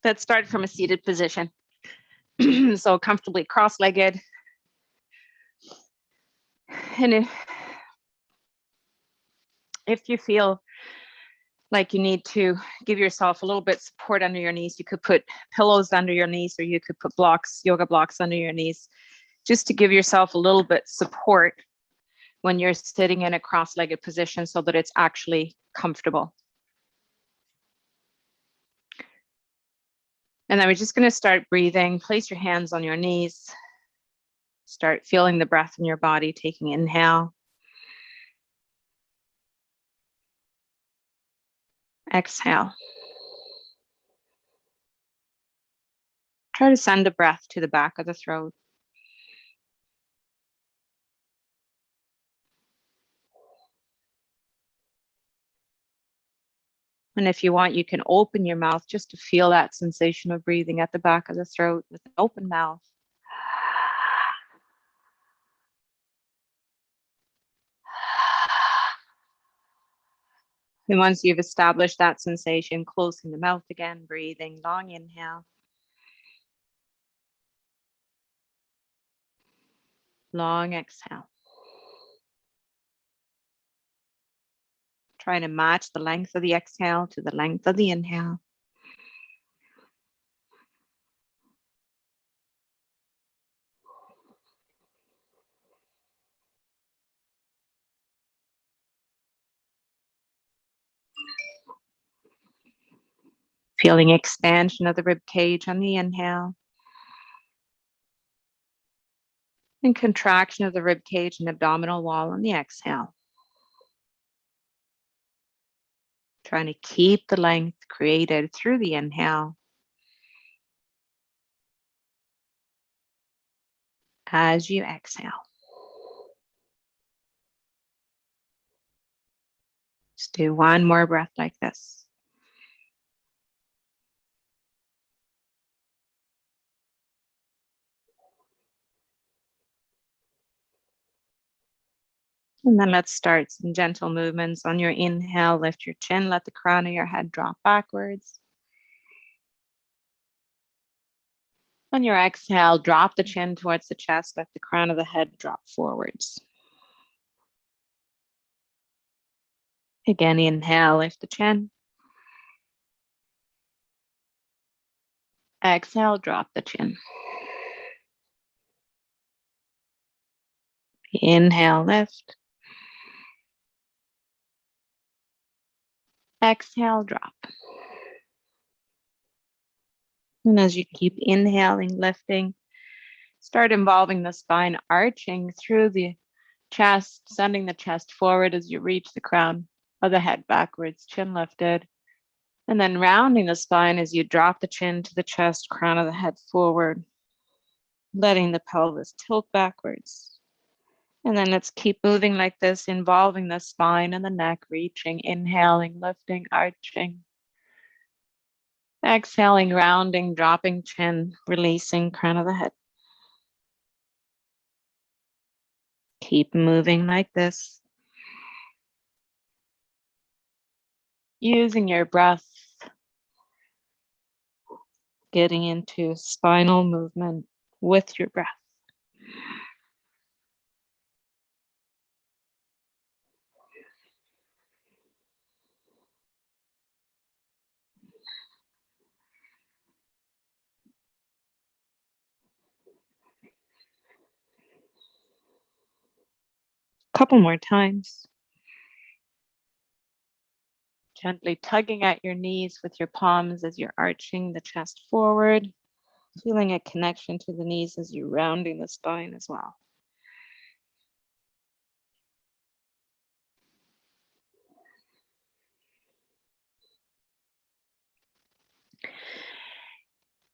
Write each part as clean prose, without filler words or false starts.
Let's start from a seated position. So comfortably cross-legged. And if you feel like you need to give yourself a little bit support under your knees, you could put pillows under your knees, or you could put blocks, yoga blocks under your knees, just to give yourself a little bit support when you're sitting in a cross-legged position so that it's actually comfortable. And then we're just going to start breathing. Place your hands on your knees. Start feeling the breath in your body, taking inhale. Exhale. Try to send the breath to the back of the throat. And if you want, you can open your mouth just to feel that sensation of breathing at the back of the throat with an open mouth. And once you've established that sensation, closing the mouth again, breathing, long inhale. Long exhale. Trying to match the length of the exhale to the length of the inhale. Feeling expansion of the rib cage on the inhale. And contraction of the rib cage and abdominal wall on the exhale. Trying to keep the length created through the inhale. As you exhale. Just do one more breath like this. And then let's start some gentle movements. On your inhale, lift your chin, let the crown of your head drop backwards. On your exhale, drop the chin towards the chest, let the crown of the head drop forwards. Again, inhale, lift the chin. Exhale, drop the chin. Inhale, lift. Exhale, drop. And as you keep inhaling, lifting, start involving the spine, arching through the chest, sending the chest forward as you reach the crown of the head backwards, chin lifted. And then rounding the spine as you drop the chin to the chest, crown of the head forward, letting the pelvis tilt backwards. And then let's keep moving like this, involving the spine and the neck, reaching, inhaling, lifting, arching. Exhaling, rounding, dropping chin, releasing, crown of the head. Keep moving like this. Using your breath, getting into spinal movement with your breath. Couple more times. Gently tugging at your knees with your palms as you're arching the chest forward. Feeling a connection to the knees as you're rounding the spine as well.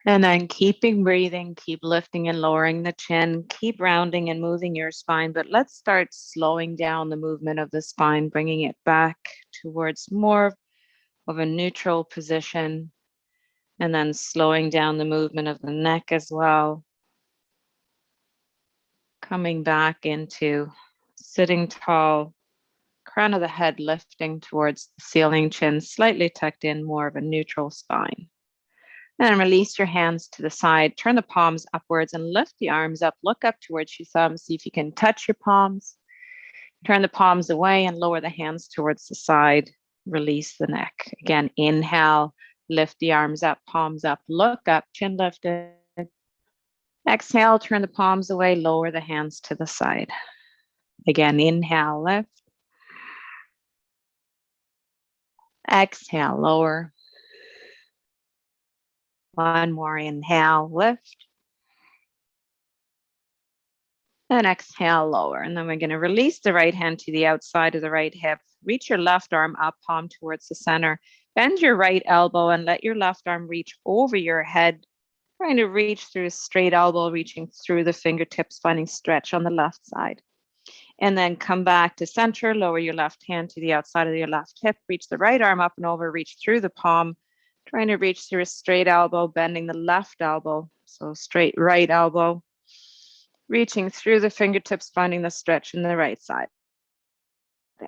And then keeping breathing, keep lifting and lowering the chin, keep rounding and moving your spine, but let's start slowing down the movement of the spine, bringing it back towards more of a neutral position, and then slowing down the movement of the neck as well. Coming back into sitting tall, crown of the head lifting towards the ceiling, chin slightly tucked in, more of a neutral spine. And release your hands to the side. Turn the palms upwards and lift the arms up. Look up towards your thumbs. See if you can touch your palms. Turn the palms away and lower the hands towards the side. Release the neck. Again, inhale, lift the arms up, palms up, look up, chin lifted. Exhale, turn the palms away, lower the hands to the side. Again, inhale, lift. Exhale, lower. One more, inhale, lift. And exhale, lower. And then we're going to release the right hand to the outside of the right hip. Reach your left arm up, palm towards the center. Bend your right elbow and let your left arm reach over your head. Trying to reach through a straight elbow, reaching through the fingertips, finding stretch on the left side. And then come back to center, lower your left hand to the outside of your left hip, reach the right arm up and over, reach through the palm, trying to reach through a straight elbow, bending the left elbow. So straight right elbow, reaching through the fingertips, finding the stretch in the right side.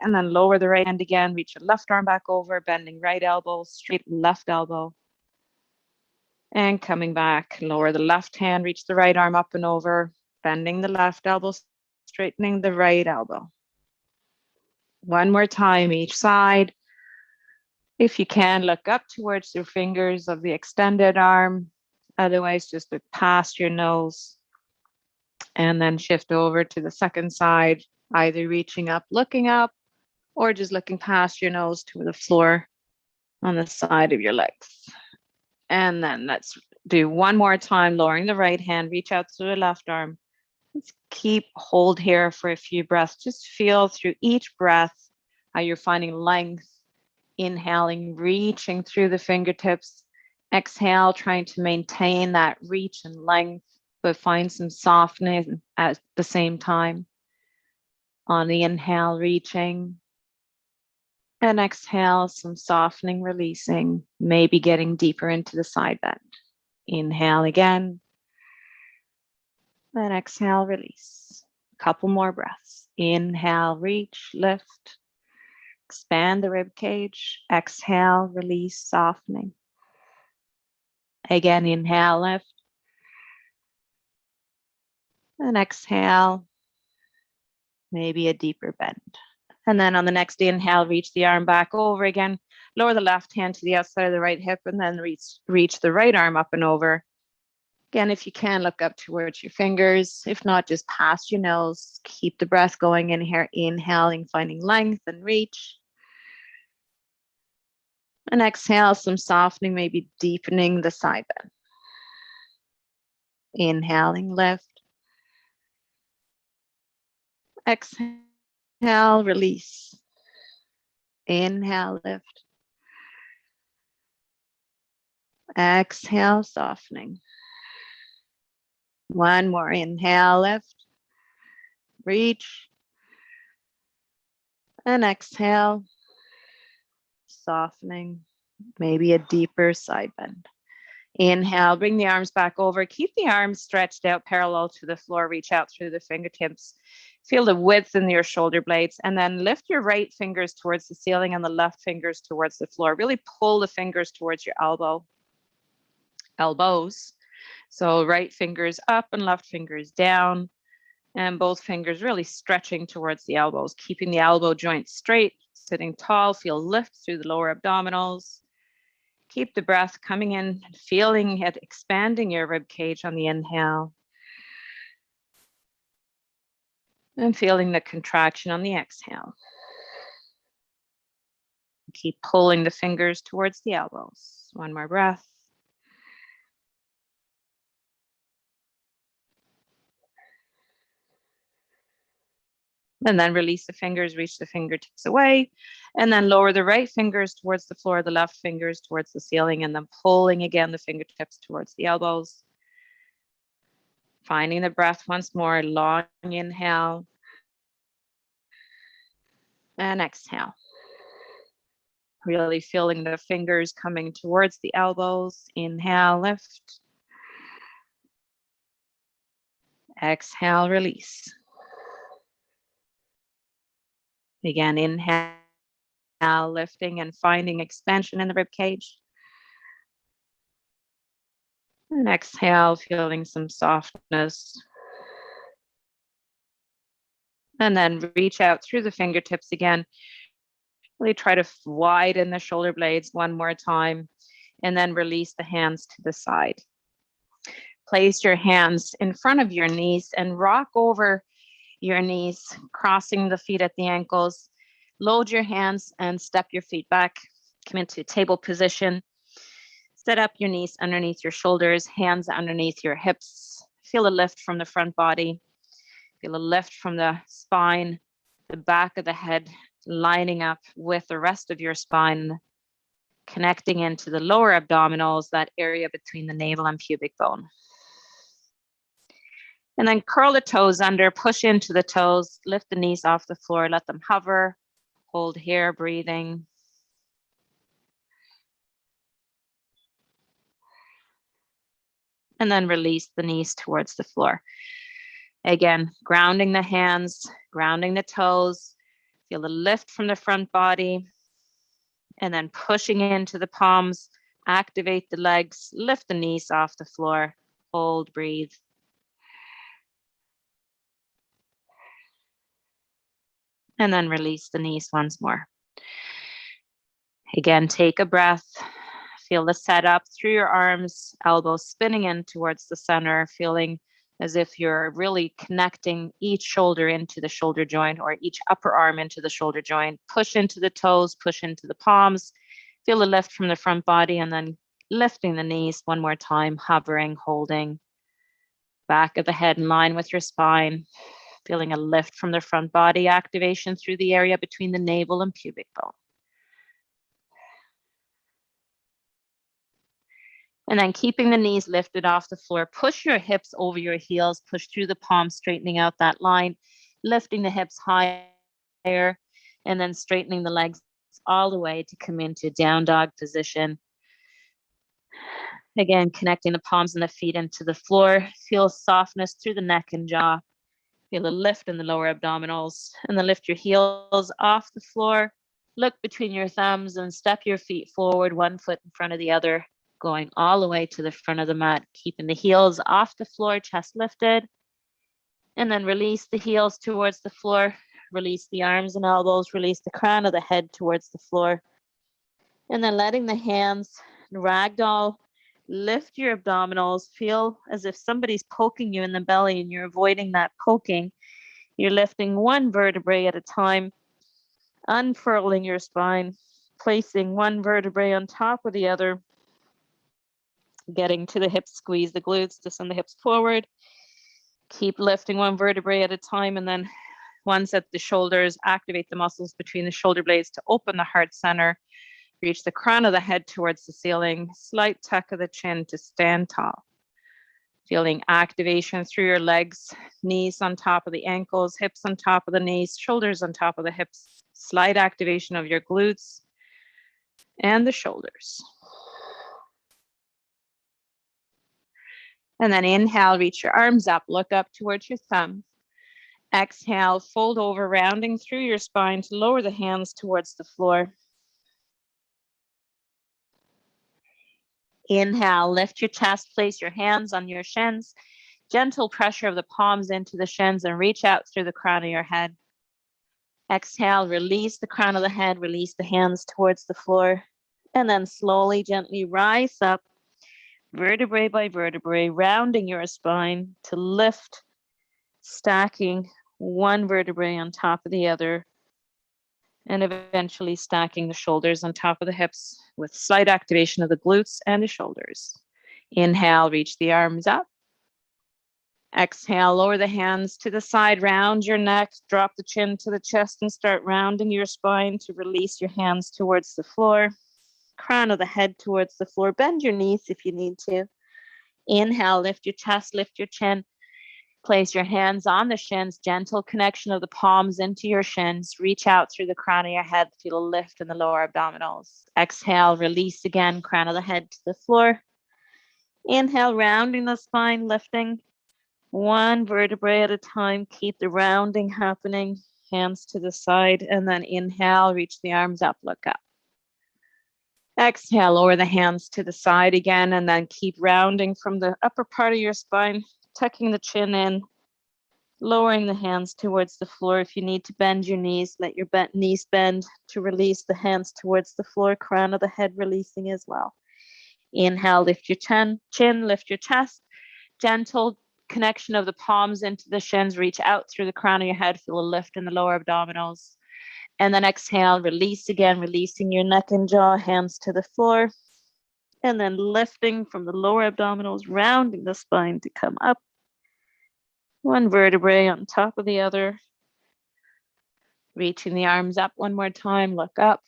And then lower the right hand again, reach your left arm back over, bending right elbow, straight left elbow. And coming back, lower the left hand, reach the right arm up and over, bending the left elbow, straightening the right elbow. One more time each side. If you can, look up towards your fingers of the extended arm. Otherwise, just look past your nose. And then shift over to the second side, either reaching up, looking up, or just looking past your nose to the floor on the side of your legs. And then let's do one more time, lowering the right hand, reach out to the left arm. Let's hold here for a few breaths. Just feel through each breath how you're finding length. Inhaling, reaching through the fingertips. Exhale, trying to maintain that reach and length, but find some softness at the same time. On the inhale, reaching. And exhale, some softening, releasing, maybe getting deeper into the side bend. Inhale again. And exhale, release. A couple more breaths. Inhale, reach, lift. Expand the rib cage. Exhale, release, softening. Again, inhale, lift. And exhale, maybe a deeper bend. And then on the next inhale, reach the arm back over again. Lower the left hand to the outside of the right hip and then reach the right arm up and over. Again, if you can, look up towards your fingers. If not, just past your nose. Keep the breath going in here, inhaling, finding length and reach. And exhale, some softening, maybe deepening the side bend. Inhaling, lift. Exhale, release. Inhale, lift. Exhale, softening. One more, inhale, lift. Reach. And exhale, softening, maybe a deeper side bend. Inhale, bring the arms back over. Keep the arms stretched out parallel to the floor. Reach out through the fingertips. Feel the width in your shoulder blades. And then lift your right fingers towards the ceiling and the left fingers towards the floor. Really pull the fingers towards your elbows. So right fingers up and left fingers down. And both fingers really stretching towards the elbows, keeping the elbow joint straight, sitting tall. Feel lift through the lower abdominals. Keep the breath coming in, feeling it expanding your rib cage on the inhale. And feeling the contraction on the exhale. Keep pulling the fingers towards the elbows. One more breath. And then release the fingers, reach the fingertips away, and then lower the right fingers towards the floor, the left fingers towards the ceiling, and then pulling again the fingertips towards the elbows. Finding the breath once more, long inhale and exhale. Really feeling the fingers coming towards the elbows. Inhale, lift. Exhale, release. Again, inhale, lifting and finding expansion in the rib cage. And exhale, feeling some softness. And then reach out through the fingertips again. Really try to widen the shoulder blades one more time. And then release the hands to the side. Place your hands in front of your knees and rock over your knees, crossing the feet at the ankles. Load your hands and step your feet back. Come into table position. Set up your knees underneath your shoulders, hands underneath your hips. Feel a lift from the front body. Feel a lift from the spine, the back of the head, lining up with the rest of your spine, connecting into the lower abdominals, that area between the navel and pubic bone. And then curl the toes under, push into the toes, lift the knees off the floor, let them hover, hold here, breathing. And then release the knees towards the floor. Again, grounding the hands, grounding the toes, feel the lift from the front body, and then pushing into the palms, activate the legs, lift the knees off the floor, hold, breathe. And then release the knees once more. Again, take a breath. Feel the setup through your arms, elbows spinning in towards the center, feeling as if you're really connecting each shoulder into the shoulder joint or each upper arm into the shoulder joint. Push into the toes, push into the palms. Feel the lift from the front body and then lifting the knees one more time, hovering, holding. Back of the head in line with your spine. Feeling a lift from the front body, activation through the area between the navel and pubic bone. And then keeping the knees lifted off the floor, push your hips over your heels, push through the palms, straightening out that line, lifting the hips higher, and then straightening the legs all the way to come into down dog position. Again, connecting the palms and the feet into the floor. Feel softness through the neck and jaw. Feel a lift in the lower abdominals. And then lift your heels off the floor. Look between your thumbs and step your feet forward, one foot in front of the other, going all the way to the front of the mat, keeping the heels off the floor, chest lifted. And then release the heels towards the floor. Release the arms and elbows. Release the crown of the head towards the floor. And then letting the hands ragdoll. Lift your abdominals. Feel as if somebody's poking you in the belly and you're avoiding that poking. You're lifting one vertebrae at a time, unfurling your spine, placing one vertebrae on top of the other, getting to the hips, squeeze the glutes to send the hips forward. Keep lifting one vertebrae at a time, and then once at the shoulders, activate the muscles between the shoulder blades to open the heart center. Reach the crown of the head towards the ceiling, slight tuck of the chin to stand tall. Feeling activation through your legs, knees on top of the ankles, hips on top of the knees, shoulders on top of the hips. Slight activation of your glutes and the shoulders. And then inhale, reach your arms up, look up towards your thumb. Exhale, fold over, rounding through your spine to lower the hands towards the floor. Inhale, lift your chest, place your hands on your shins. Gentle pressure of the palms into the shins and reach out through the crown of your head. Exhale, release the crown of the head, release the hands towards the floor. And then slowly, gently rise up, vertebrae by vertebrae, rounding your spine to lift, stacking one vertebrae on top of the other, and eventually stacking the shoulders on top of the hips with slight activation of the glutes and the shoulders. Inhale, reach the arms up. Exhale, lower the hands to the side, round your neck, drop the chin to the chest and start rounding your spine to release your hands towards the floor. Crown of the head towards the floor. Bend your knees if you need to. Inhale, lift your chest, lift your chin. Place your hands on the shins, gentle connection of the palms into your shins. Reach out through the crown of your head, feel a lift in the lower abdominals. Exhale, release again, crown of the head to the floor. Inhale, rounding the spine, lifting one vertebrae at a time. Keep the rounding happening, hands to the side, and then inhale, reach the arms up, look up. Exhale, lower the hands to the side again, and then keep rounding from the upper part of your spine, tucking the chin in, lowering the hands towards the floor. If you need to bend your knees, let your knees bend to release the hands towards the floor, crown of the head releasing as well. Inhale, lift your chin, lift your chest, gentle connection of the palms into the shins, reach out through the crown of your head, feel a lift in the lower abdominals. And then exhale, release again, releasing your neck and jaw, hands to the floor. And then lifting from the lower abdominals, rounding the spine to come up. One vertebrae on top of the other. Reaching the arms up one more time, look up.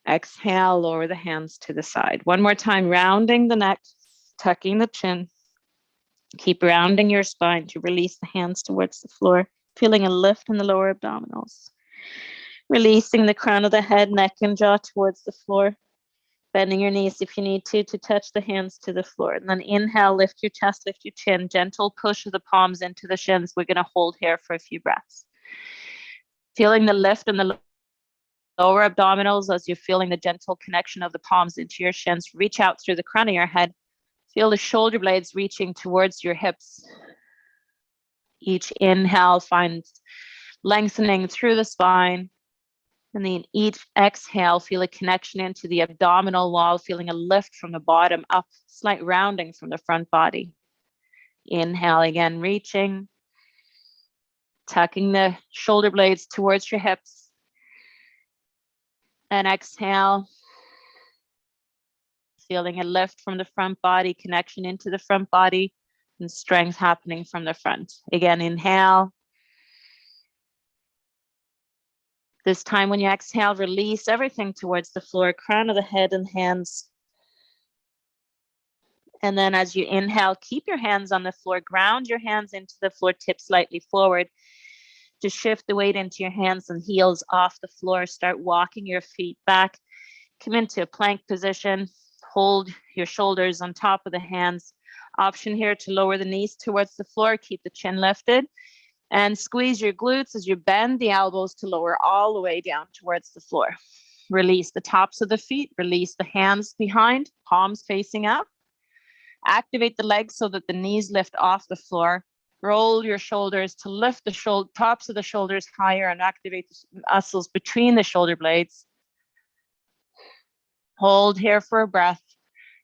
Exhale, lower the hands to the side. One more time, rounding the neck, tucking the chin. Keep rounding your spine to release the hands towards the floor, feeling a lift in the lower abdominals. Releasing the crown of the head, neck and jaw towards the floor. Bending your knees if you need to touch the hands to the floor. And then inhale, lift your chest, lift your chin. Gentle push of the palms into the shins. We're going to hold here for a few breaths. Feeling the lift in the lower abdominals as you're feeling the gentle connection of the palms into your shins. Reach out through the crown of your head. Feel the shoulder blades reaching towards your hips. Each inhale finds lengthening through the spine. And then each exhale, feel a connection into the abdominal wall, feeling a lift from the bottom up, slight rounding from the front body. Inhale again, reaching, tucking the shoulder blades towards your hips. And exhale, feeling a lift from the front body, connection into the front body, and strength happening from the front. Again, inhale. This time when you exhale, release everything towards the floor, crown of the head and hands. And then as you inhale, keep your hands on the floor, ground your hands into the floor, tip slightly forward. Just shift the weight into your hands and heels off the floor. Start walking your feet back. Come into a plank position. Hold your shoulders on top of the hands. Option here to lower the knees towards the floor. Keep the chin lifted. And squeeze your glutes as you bend the elbows to lower all the way down towards the floor. Release the tops of the feet. Release the hands behind, palms facing up. Activate the legs so that the knees lift off the floor. Roll your shoulders to lift the tops of the shoulders higher and activate the muscles between the shoulder blades. Hold here for a breath.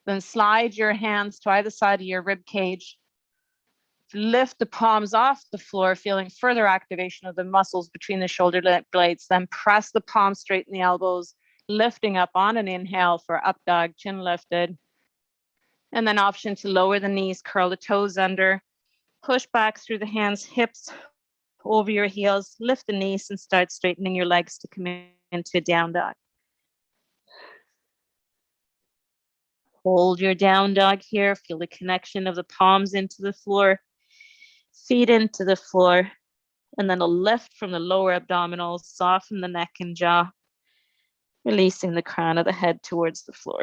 Then slide your hands to either side of your rib cage. Lift the palms off the floor, feeling further activation of the muscles between the shoulder blades. Then press the palms, straighten the elbows, lifting up on an inhale for up dog, chin lifted. And then option to lower the knees, curl the toes under, push back through the hands, hips over your heels, lift the knees and start straightening your legs to come into a down dog. Hold your down dog here. Feel the connection of the palms into the floor, feet into the floor, and then a lift from the lower abdominals, soften the neck and jaw, releasing the crown of the head towards the floor.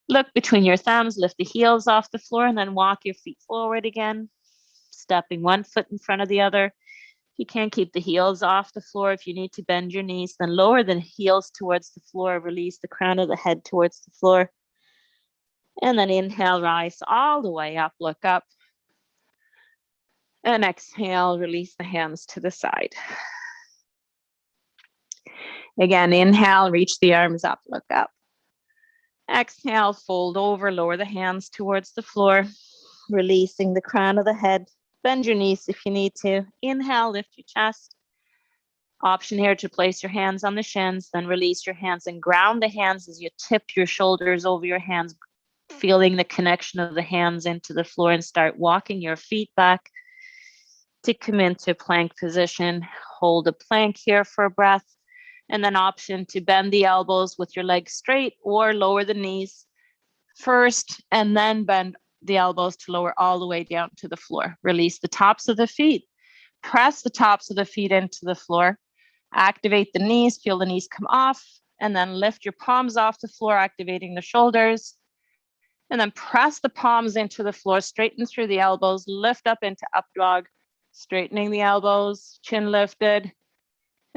Look between your thumbs, lift the heels off the floor, and then walk your feet forward again, stepping one foot in front of the other. If you can't keep the heels off the floor, if you need to bend your knees, then lower the heels towards the floor, release the crown of the head towards the floor. And then inhale, rise all the way up, look up. And exhale, release the hands to the side. Again, inhale, reach the arms up, look up. Exhale, fold over, lower the hands towards the floor, releasing the crown of the head. Bend your knees if you need to. Inhale, lift your chest. Option here to place your hands on the shins, then release your hands and ground the hands as you tip your shoulders over your hands, feeling the connection of the hands into the floor, and start walking your feet back to come into plank position. Hold a plank here for a breath. And then option to bend the elbows with your legs straight or lower the knees first and then bend the elbows to lower all the way down to the floor. Release the tops of the feet. Press the tops of the feet into the floor. Activate the knees. Feel the knees come off. And then lift your palms off the floor, activating the shoulders. And then press the palms into the floor. Straighten through the elbows. Lift up into up dog. Straightening the elbows. Chin lifted.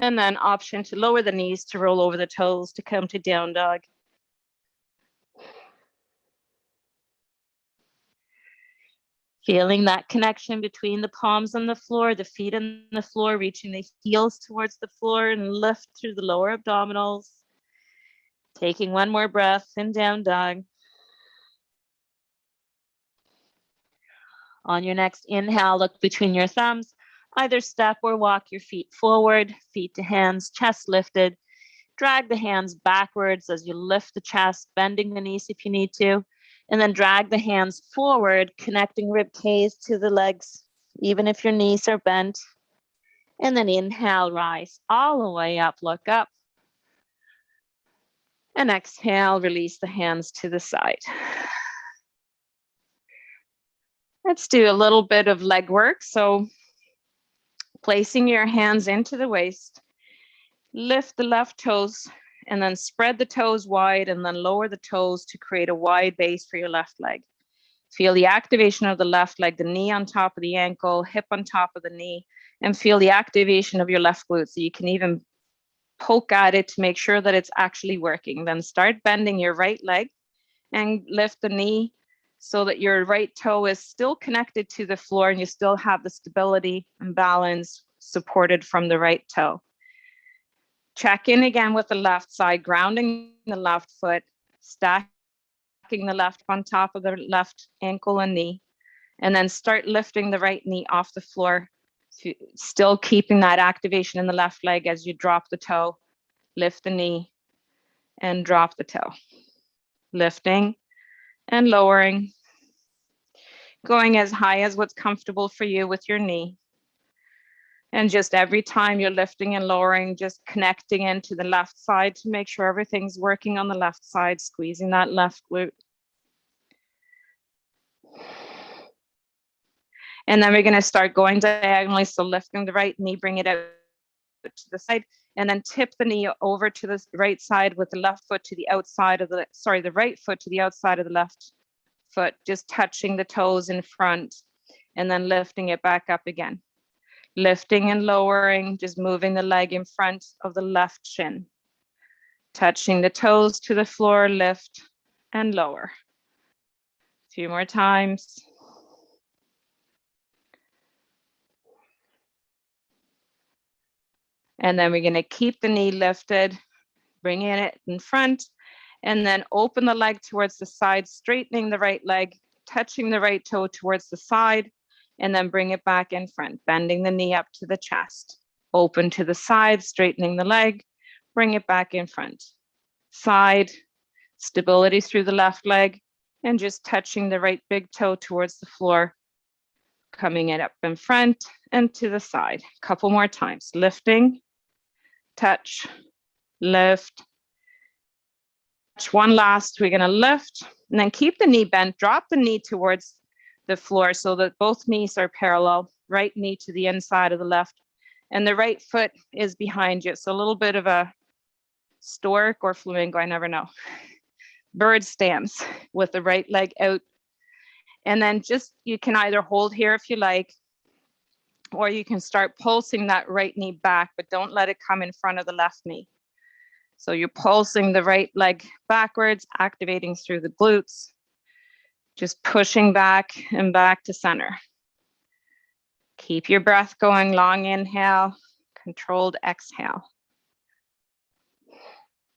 And then option to lower the knees to roll over the toes to come to down dog. Feeling that connection between the palms on the floor, the feet on the floor, reaching the heels towards the floor and lift through the lower abdominals. Taking one more breath in down dog. On your next inhale, look between your thumbs. Either step or walk your feet forward, feet to hands, chest lifted. Drag the hands backwards as you lift the chest, bending the knees if you need to. And then drag the hands forward, connecting rib cage to the legs, even if your knees are bent. And then inhale, rise all the way up, look up. And exhale, release the hands to the side. Let's do a little bit of leg work. So placing your hands into the waist, lift the left toes, and then spread the toes wide and then lower the toes to create a wide base for your left leg. Feel the activation of the left leg, the knee on top of the ankle, hip on top of the knee, and feel the activation of your left glute. So you can even poke at it to make sure that it's actually working. Then start bending your right leg and lift the knee so that your right toe is still connected to the floor and you still have the stability and balance supported from the right toe. Check in again with the left side, grounding the left foot, stacking the left on top of the left ankle and knee, and then start lifting the right knee off the floor, still keeping that activation in the left leg as you drop the toe, lift the knee, and drop the toe. Lifting and lowering, going as high as what's comfortable for you with your knee. And just every time you're lifting and lowering, just connecting into the left side to make sure everything's working on the left side, squeezing that left glute. And then we're going to start going diagonally. So lifting the right knee, bring it out to the side, and then tip the knee over to the right side with the left foot to the outside of the, the right foot to the outside of the left foot, just touching the toes in front, and then lifting it back up again. Lifting and lowering, just moving the leg in front of the left shin. Touching the toes to the floor, lift and lower. A few more times. And then we're going to keep the knee lifted, bringing it in front, and then open the leg towards the side, straightening the right leg, touching the right toe towards the side, and then bring it back in front, bending the knee up to the chest. Open to the side, straightening the leg, bring it back in front. Side, stability through the left leg, and just touching the right big toe towards the floor, coming it up in front and to the side. A couple more times, lifting, touch, lift. One last, we're going to lift and then keep the knee bent, drop the knee towards the floor so that both knees are parallel, right knee to the inside of the left, and the right foot is behind you. So a little bit of a stork or flamingo, I never know. Bird stance with the right leg out. And then just, you can either hold here if you like, or you can start pulsing that right knee back, but don't let it come in front of the left knee. So you're pulsing the right leg backwards, activating through the glutes, just pushing back and back to center. Keep your breath going, long inhale, controlled exhale.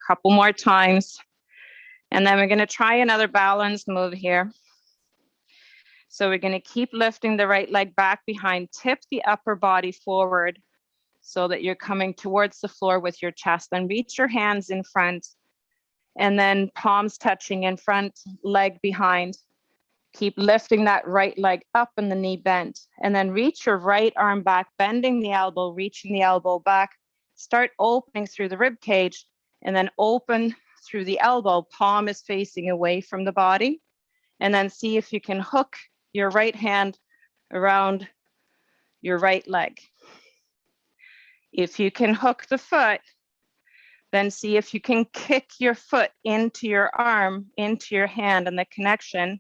Couple more times. And then we're going to try another balanced move here. So we're going to keep lifting the right leg back behind, tip the upper body forward so that you're coming towards the floor with your chest. Then reach your hands in front and then palms touching in front, leg behind. Keep lifting that right leg up and the knee bent. And then reach your right arm back, bending the elbow, reaching the elbow back. Start opening through the rib cage and then open through the elbow. Palm is facing away from the body. And then see if you can hook your right hand around your right leg. If you can hook the foot, then see if you can kick your foot into your arm, into your hand, and the connection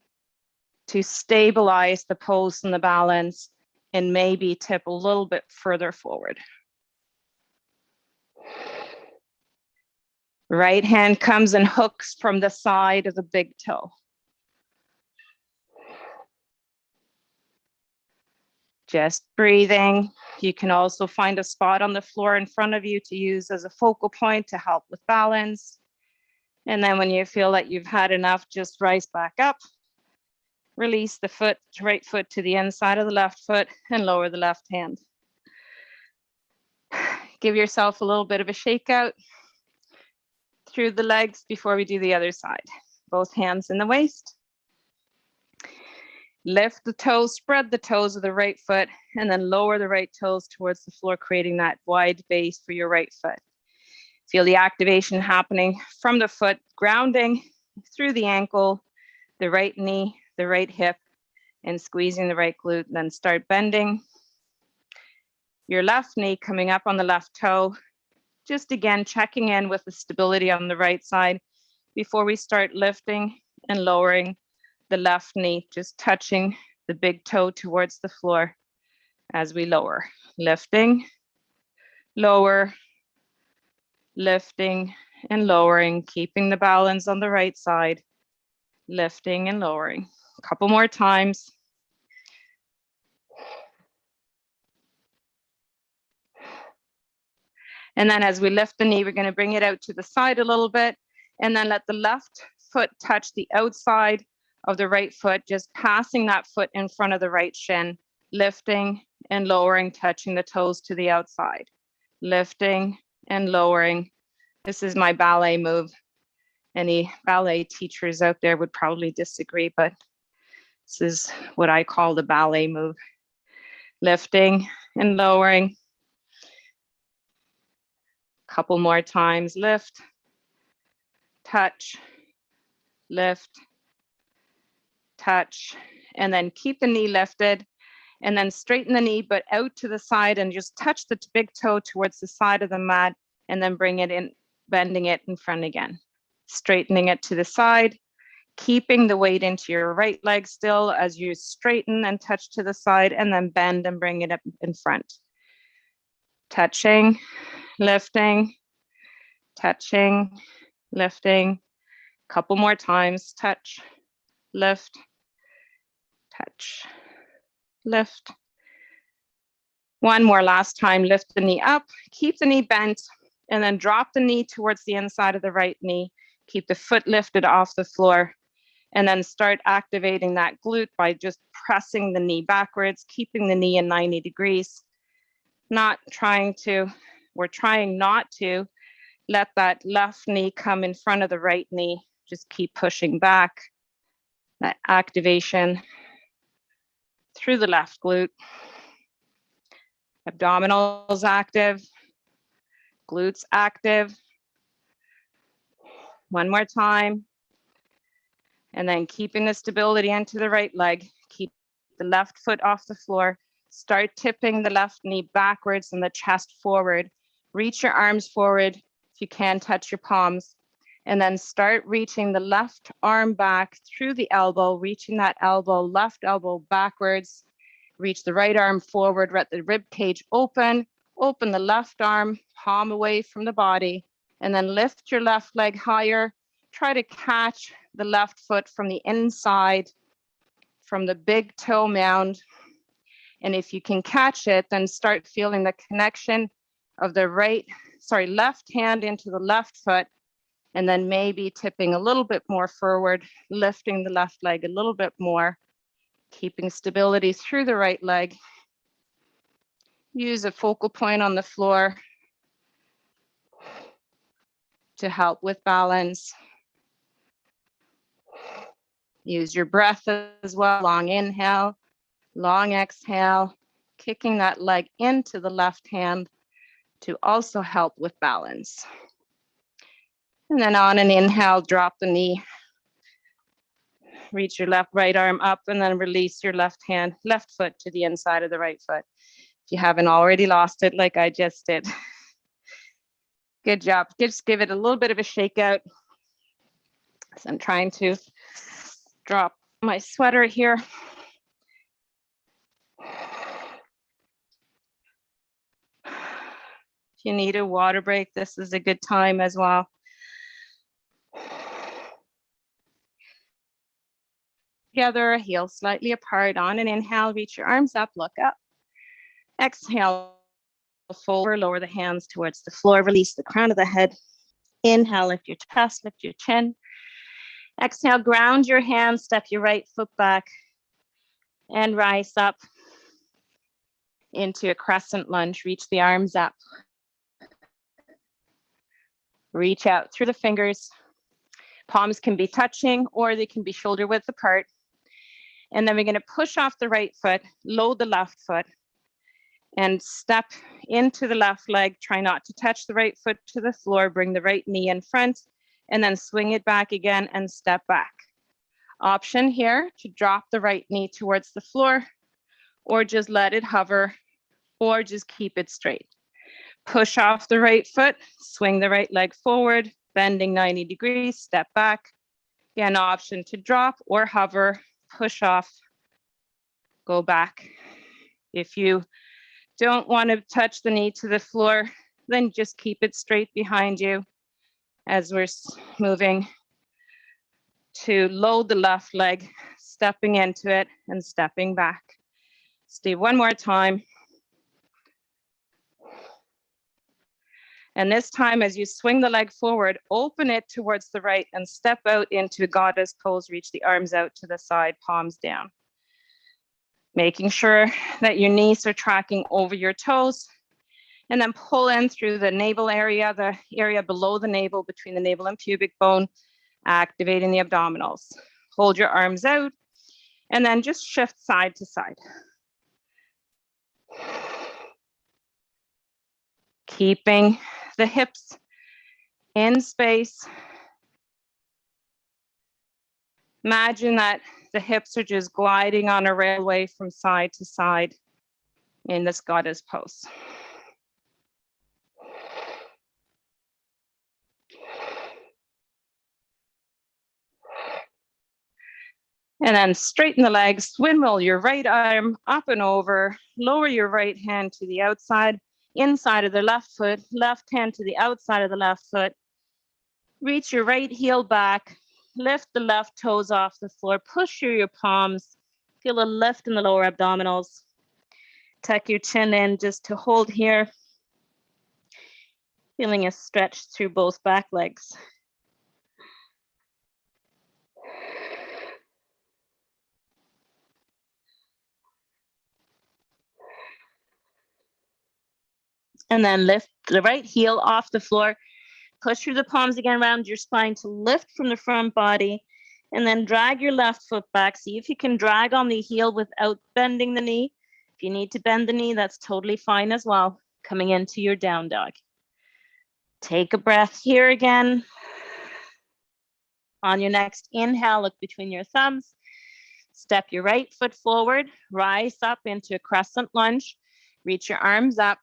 to stabilize the pose and the balance, and maybe tip a little bit further forward. Right hand comes and hooks from the side of the big toe. Just breathing. You can also find a spot on the floor in front of you to use as a focal point to help with balance. And then when you feel that you've had enough, just rise back up. Release the foot, right foot to the inside of the left foot and lower the left hand. Give yourself a little bit of a shakeout through the legs before we do the other side. Both hands in the waist. Lift the toes, spread the toes of the right foot, and then lower the right toes towards the floor, creating that wide base for your right foot. Feel the activation happening from the foot, grounding through the ankle, the right knee, the right hip, and squeezing the right glute. Then start bending your left knee, coming up on the left toe. Just again, checking in with the stability on the right side before we start lifting and lowering the left knee, just touching the big toe towards the floor as we lower. Lifting, lower, lifting and lowering, keeping the balance on the right side, lifting and lowering. A couple more times. And then as we lift the knee, we're going to bring it out to the side a little bit, and then let the left foot touch the outside of the right foot, just passing that foot in front of the right shin, lifting and lowering, touching the toes to the outside, lifting and lowering. This is my ballet move. Any ballet teachers out there would probably disagree, but this is what I call the ballet move. Lifting and lowering. Couple more times. Lift, touch, lift, touch, and then keep the knee lifted, and then straighten the knee, but out to the side, and just touch the big toe towards the side of the mat, and then bring it in, bending it in front again. Straightening it to the side, keeping the weight into your right leg still as you straighten and touch to the side, and then bend and bring it up in front. Touching, lifting, touching, lifting. Couple more times. Touch, lift, touch, lift. One more last time. Lift the knee up, keep the knee bent, and then drop the knee towards the inside of the right knee. Keep the foot lifted off the floor, and then start activating that glute by just pressing the knee backwards, keeping the knee in 90 degrees. We're trying not to let that left knee come in front of the right knee. Just keep pushing back. That activation through the left glute. Abdominals active, glutes active. One more time. And then keeping the stability into the right leg. Keep the left foot off the floor. Start tipping the left knee backwards and the chest forward. Reach your arms forward. If you can, touch your palms. And then start reaching the left arm back through the elbow, reaching that elbow, left elbow backwards. Reach the right arm forward, let the rib cage open. Open the left arm, palm away from the body. And then lift your left leg higher. Try to catch the left foot from the inside, from the big toe mound. And if you can catch it, then start feeling the connection of the left hand into the left foot, and then maybe tipping a little bit more forward, lifting the left leg a little bit more, keeping stability through the right leg. Use a focal point on the floor to help with balance. Use your breath as well. Long inhale, long exhale, kicking that leg into the left hand to also help with balance. And then on an inhale, drop the knee. Reach your right arm up, and then release your left foot to the inside of the right foot. If you haven't already lost it like I just did. Good job. Just give it a little bit of a shakeout. So I'm trying to drop my sweater here. If you need a water break, this is a good time as well. Together, heels slightly apart. On an inhale, reach your arms up, look up. Exhale, fold, lower the hands towards the floor, release the crown of the head. Inhale, lift your chest, lift your chin. Exhale, ground your hands, step your right foot back, and rise up into a crescent lunge. Reach the arms up. Reach out through the fingers. Palms can be touching or they can be shoulder width apart. And then we're going to push off the right foot, load the left foot, and step into the left leg. Try not to touch the right foot to the floor. Bring the right knee in front, and then swing it back again and step back. Option here to drop the right knee towards the floor, or just let it hover, or just keep it straight. Push off the right foot, swing the right leg forward, bending 90 degrees, step back. Again, option to drop or hover, push off, go back. If you don't want to touch the knee to the floor, then just keep it straight behind you as we're moving to load the left leg, stepping into it and stepping back. Stay one more time. And this time, as you swing the leg forward, open it towards the right and step out into goddess pose. Reach the arms out to the side, palms down. Making sure that your knees are tracking over your toes. And then pull in through the navel area, the area below the navel, between the navel and pubic bone, activating the abdominals. Hold your arms out, and then just shift side to side. Keeping the hips in space. Imagine that the hips are just gliding on a railway from side to side in this goddess pose. And then straighten the legs, windmill your right arm up and over, lower your right hand to the outside, inside of the left foot, left hand to the outside of the left foot. Reach your right heel back, lift the left toes off the floor, push through your palms, feel a lift in the lower abdominals. Tuck your chin in just to hold here, feeling a stretch through both back legs. And then lift the right heel off the floor. Push through the palms again around your spine to lift from the front body. And then drag your left foot back. See if you can drag on the heel without bending the knee. If you need to bend the knee, that's totally fine as well. Coming into your down dog. Take a breath here again. On your next inhale, look between your thumbs. Step your right foot forward. Rise up into a crescent lunge. Reach your arms up.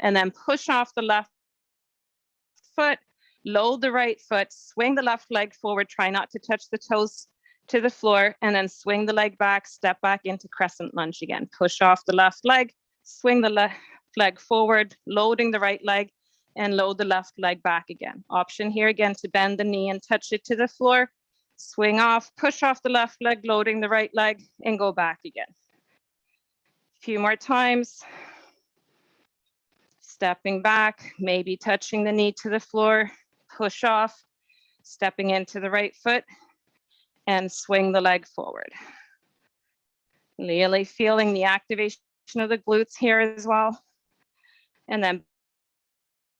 And then push off the left foot, load the right foot, swing the left leg forward, try not to touch the toes to the floor, and then swing the leg back, step back into crescent lunge again. Push off the left leg, swing the left leg forward, loading the right leg, and load the left leg back again. Option here again to bend the knee and touch it to the floor, swing off, push off the left leg, loading the right leg, and go back again. A few more times. Stepping back, maybe touching the knee to the floor, push off, stepping into the right foot, and swing the leg forward. Really feeling the activation of the glutes here as well. And then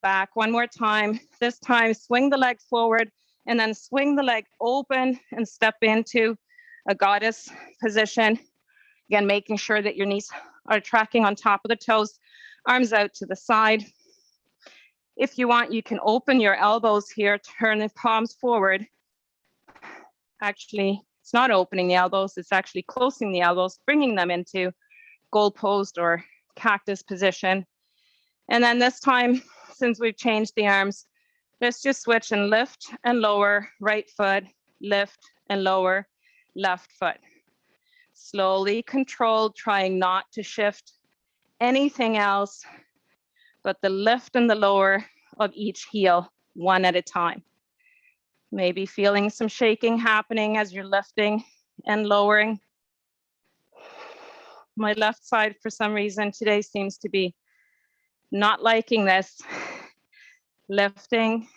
back one more time. This time, swing the leg forward, and then swing the leg open and step into a goddess position. Again, making sure that your knees are tracking on top of the toes. Arms out to the side. If you want, you can open your elbows here, turn the palms forward. Actually, it's not opening the elbows, it's actually closing the elbows, bringing them into goalpost or cactus position. And then this time, since we've changed the arms, let's just switch and lift and lower right foot, lift and lower left foot. Slowly controlled, trying not to shift anything else but the lift and the lower of each heel, one at a time. Maybe feeling some shaking happening as you're lifting and lowering. My left side, for some reason, today seems to be not liking this. Lifting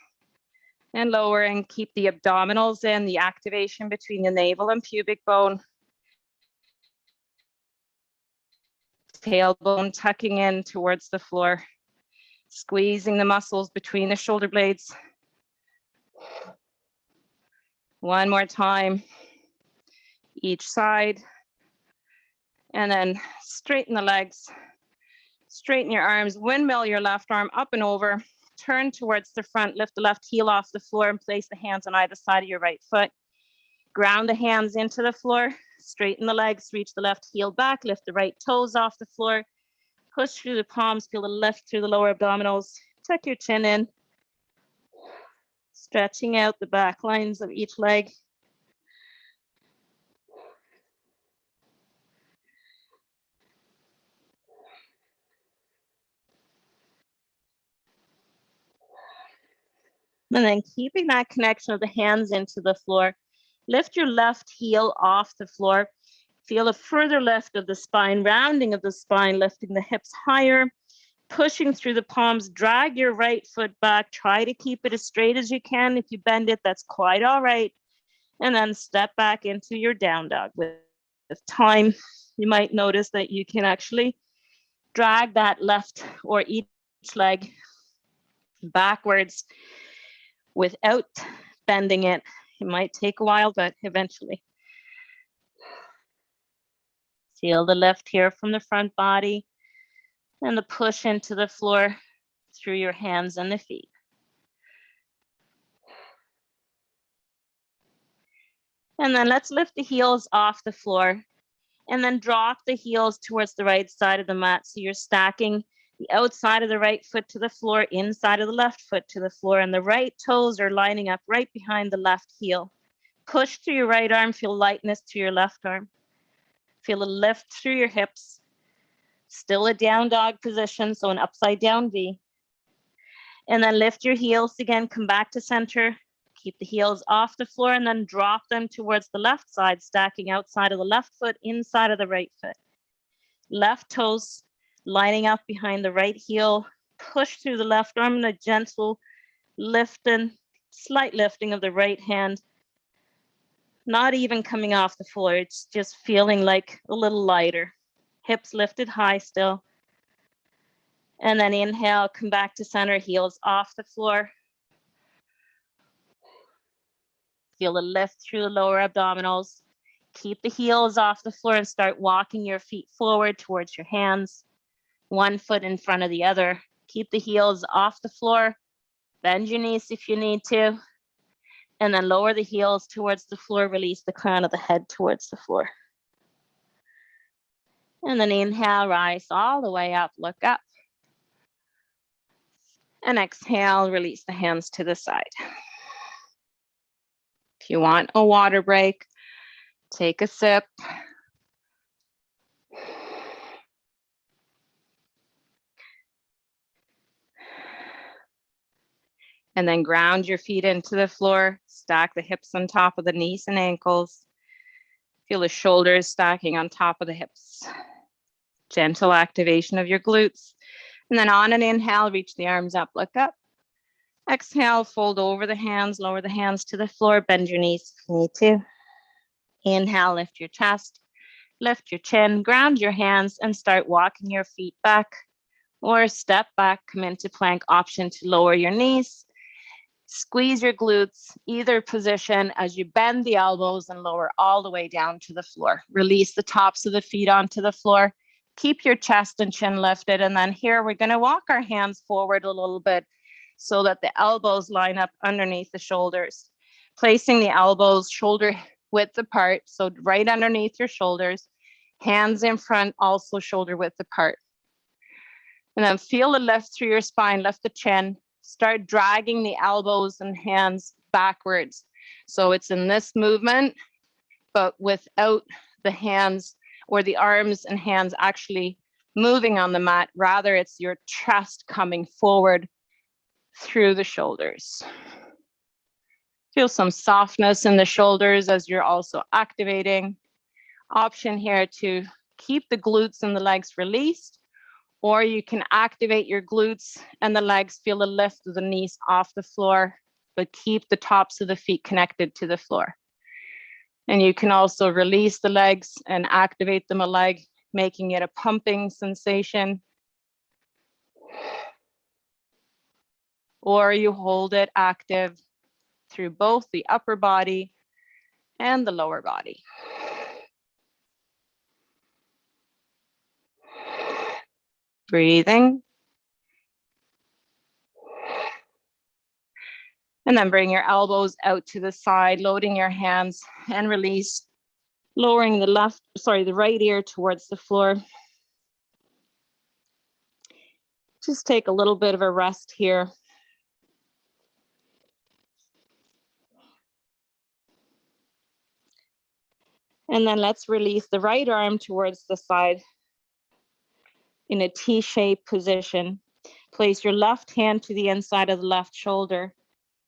and lowering, keep the abdominals in, the activation between the navel and pubic bone. Tailbone tucking in towards the floor, squeezing the muscles between the shoulder blades. One more time, each side. And then straighten the legs, straighten your arms, windmill your left arm up and over, turn towards the front, lift the left heel off the floor and place the hands on either side of your right foot. Ground the hands into the floor, straighten the legs, reach the left heel back, lift the right toes off the floor, push through the palms, feel the lift through the lower abdominals, tuck your chin in, stretching out the back lines of each leg. And then keeping that connection of the hands into the floor, lift your left heel off the floor. Feel a further lift of the spine, rounding of the spine, lifting the hips higher, pushing through the palms, drag your right foot back, try to keep it as straight as you can. If you bend it, that's quite all right. And then step back into your down dog. With time, you might notice that you can actually drag that left or each leg backwards without bending it. It might take a while, but eventually. Feel the lift here from the front body and the push into the floor through your hands and the feet. And then let's lift the heels off the floor and then drop the heels towards the right side of the mat. So you're stacking the outside of the right foot to the floor, inside of the left foot to the floor, and the right toes are lining up right behind the left heel. Push through your right arm, feel lightness to your left arm. Feel a lift through your hips. Still a down dog position, so an upside down V. And then lift your heels again, come back to center. Keep the heels off the floor and then drop them towards the left side, stacking outside of the left foot, inside of the right foot. Left toes lining up behind the right heel. Push through the left arm and a gentle lifting, slight lifting of the right hand. Not even coming off the floor, it's just feeling like a little lighter. Hips lifted high still. And then inhale, come back to center, heels off the floor. Feel a lift through the lower abdominals. Keep the heels off the floor and start walking your feet forward towards your hands. One foot in front of the other. Keep the heels off the floor. Bend your knees if you need to. And then lower the heels towards the floor. Release the crown of the head towards the floor. And then inhale, rise all the way up, look up. And exhale, release the hands to the side. If you want a water break, take a sip. And then ground your feet into the floor, stack the hips on top of the knees and ankles. Feel the shoulders stacking on top of the hips. Gentle activation of your glutes. And then on an inhale, reach the arms up, look up. Exhale, fold over the hands, lower the hands to the floor, bend your knees if you need to. Inhale, lift your chest, lift your chin, ground your hands, and start walking your feet back or step back, come into plank option to lower your knees. Squeeze your glutes, either position as you bend the elbows and lower all the way down to the floor. Release the tops of the feet onto the floor. Keep your chest and chin lifted. And then here we're going to walk our hands forward a little bit so that the elbows line up underneath the shoulders. Placing the elbows shoulder width apart, so right underneath your shoulders. Hands in front, also shoulder width apart. And then feel the lift through your spine, lift the chin. Start dragging the elbows and hands backwards. So it's in this movement, but without the hands or the arms and hands actually moving on the mat. Rather, it's your chest coming forward through the shoulders. Feel some softness in the shoulders as you're also activating. Option here to keep the glutes and the legs released, or you can activate your glutes and the legs, feel the lift of the knees off the floor, but keep the tops of the feet connected to the floor. And you can also release the legs and activate them a leg, making it a pumping sensation. Or you hold it active through both the upper body and the lower body. Breathing. And then bring your elbows out to the side, loading your hands and release, lowering the right ear towards the floor. Just take a little bit of a rest here. And then let's release the right arm towards the side in a T-shaped position. Place your left hand to the inside of the left shoulder,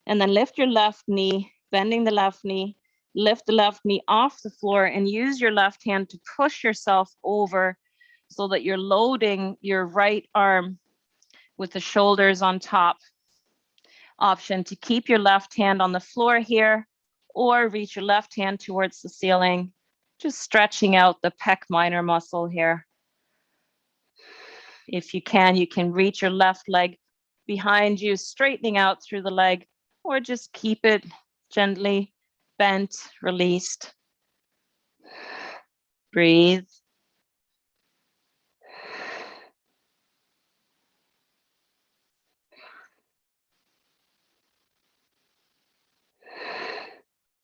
and then lift your left knee, bending the left knee, lift the left knee off the floor and use your left hand to push yourself over so that you're loading your right arm with the shoulders on top. Option to keep your left hand on the floor here, or reach your left hand towards the ceiling, just stretching out the pec minor muscle here. If you can reach your left leg behind you, straightening out through the leg, or just keep it gently bent, released. Breathe.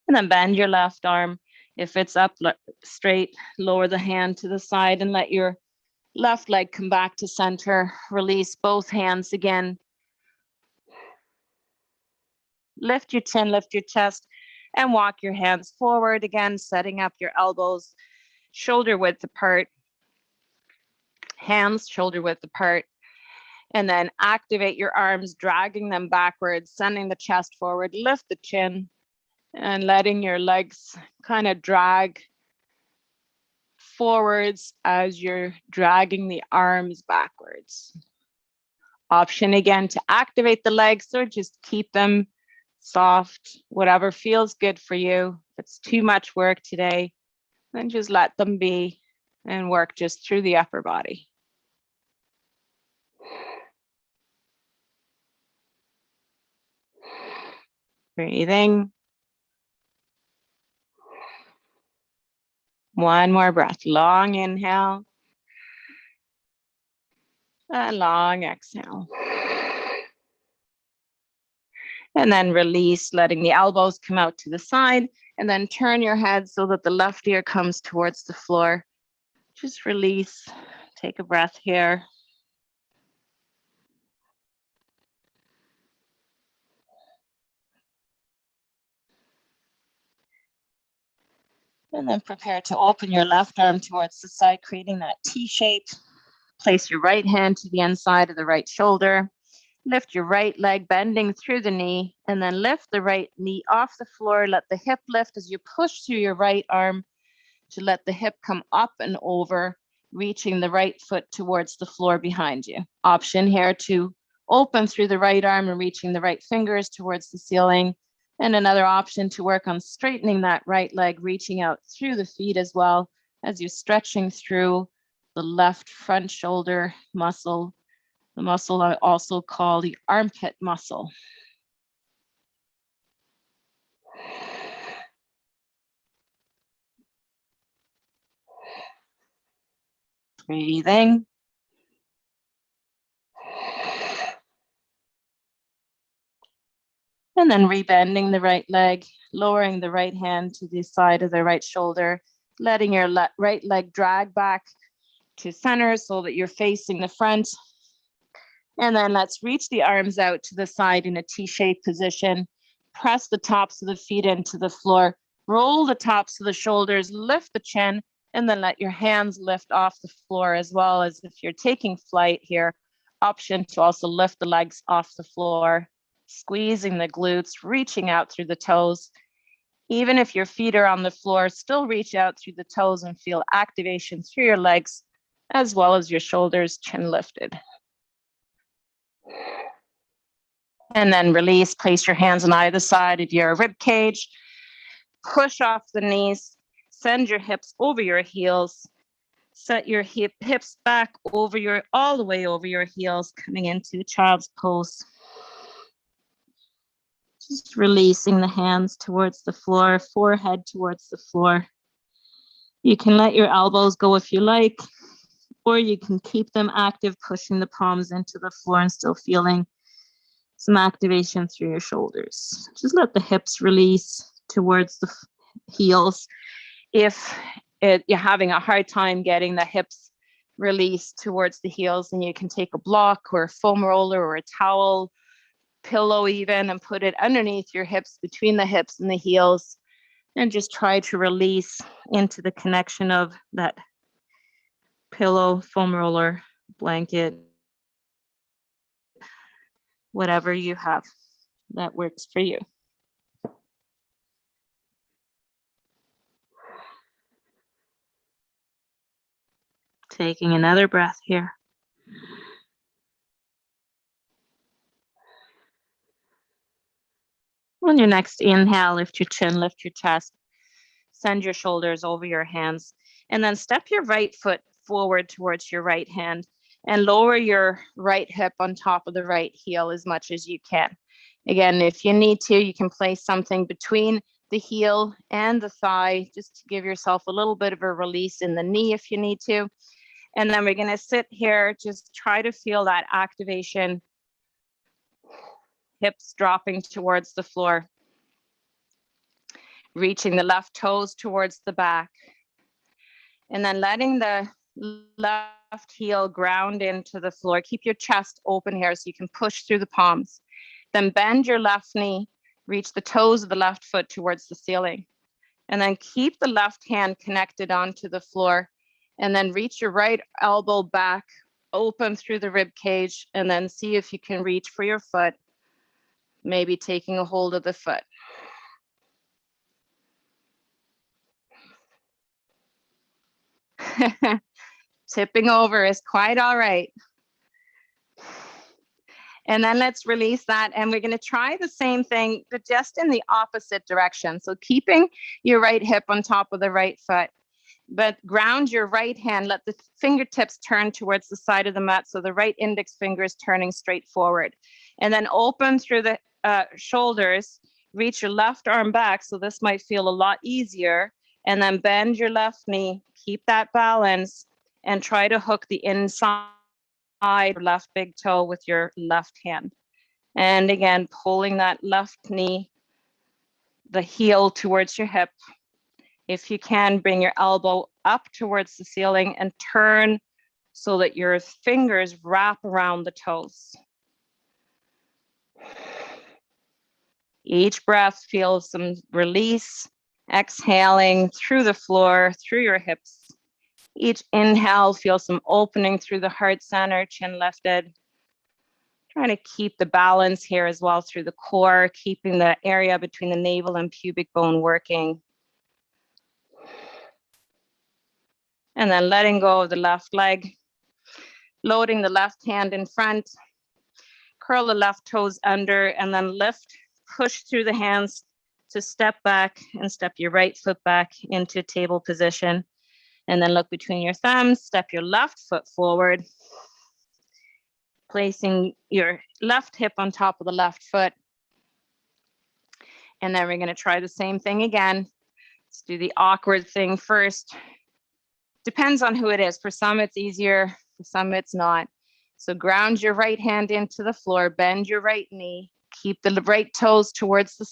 And then bend your left arm. If it's up straight, lower the hand to the side and let your left leg come back to center. Release both hands again. Lift your chin, lift your chest, and walk your hands forward again, setting up your elbows shoulder width apart. Hands shoulder width apart. And then activate your arms, dragging them backwards, sending the chest forward, lift the chin, and letting your legs kind of drag forwards as you're dragging the arms backwards. Option again to activate the legs, or just keep them soft, whatever feels good for you. If it's too much work today, then just let them be and work just through the upper body. Breathing. One more breath. Long inhale. A long exhale. And then release, letting the elbows come out to the side, and then turn your head so that the left ear comes towards the floor. Just release. Take a breath here. And then prepare to open your left arm towards the side, creating that T shape. Place your right hand to the inside of the right shoulder. Lift your right leg, bending through the knee, and then lift the right knee off the floor. Let the hip lift as you push through your right arm to let the hip come up and over, reaching the right foot towards the floor behind you. Option here to open through the right arm and reaching the right fingers towards the ceiling. And another option to work on straightening that right leg, reaching out through the feet as well as you're stretching through the left front shoulder muscle, the muscle I also call the armpit muscle. Breathing. And then rebending the right leg, lowering the right hand to the side of the right shoulder, letting your right leg drag back to center so that you're facing the front. And then let's reach the arms out to the side in a T-shaped position. Press the tops of the feet into the floor. Roll the tops of the shoulders, lift the chin, And then let your hands lift off the floor, as well as if you're taking flight here, option to also lift the legs off the floor, squeezing the glutes, reaching out through the toes. Even if your feet are on the floor, still reach out through the toes and feel activation through your legs, as well as your shoulders, chin lifted. And then release, place your hands on either side of your rib cage, push off the knees, send your hips over your heels, set your hips back over all the way over your heels, coming into child's pose. Just releasing the hands towards the floor, forehead towards the floor. You can let your elbows go if you like, or you can keep them active, pushing the palms into the floor and still feeling some activation through your shoulders. Just let the hips release towards the heels. If you're having a hard time getting the hips released towards the heels, then you can take a block or a foam roller or a towel, pillow even, and put it underneath your hips, between the hips and the heels, and just try to release into the connection of that pillow, foam roller, blanket, whatever you have that works for you. Taking another breath here. On your next inhale, lift your chin, lift your chest, send your shoulders over your hands, and then step your right foot forward towards your right hand and lower your right hip on top of the right heel as much as you can. Again, if you need to, you can place something between the heel and the thigh just to give yourself a little bit of a release in the knee if you need to. And then we're going to sit here, just try to feel that activation, hips dropping towards the floor, reaching the left toes towards the back, and then letting the left heel ground into the floor. Keep your chest open here so you can push through the palms. Then bend your left knee, reach the toes of the left foot towards the ceiling, and then keep the left hand connected onto the floor, and then reach your right elbow back, open through the rib cage, and then see if you can reach for your foot, maybe taking a hold of the foot. Tipping over is quite all right. And then let's release that. And we're going to try the same thing, but just in the opposite direction. So keeping your right hip on top of the right foot, but ground your right hand, let the fingertips turn towards the side of the mat. So the right index finger is turning straight forward. And then open through the shoulders, reach your left arm back. So this might feel a lot easier. And then bend your left knee, keep that balance, and try to hook the inside left big toe with your left hand. And again, pulling that left knee, the heel towards your hip. If you can, bring your elbow up towards the ceiling and turn so that your fingers wrap around the toes. Each breath, feel some release, exhaling through the floor, through your hips. Each inhale, feel some opening through the heart center, chin lifted. Trying to keep the balance here as well through the core, keeping the area between the navel and pubic bone working. And then letting go of the left leg, loading the left hand in front, curl the left toes under, and then lift, push through the hands to step back and step your right foot back into table position. And then look between your thumbs, step your left foot forward, placing your left hip on top of the left foot. And then we're going to try the same thing again. Let's do the awkward thing first. Depends on who it is. For some, it's easier. For some, it's not. So ground your right hand into the floor, bend your right knee, keep the right toes towards the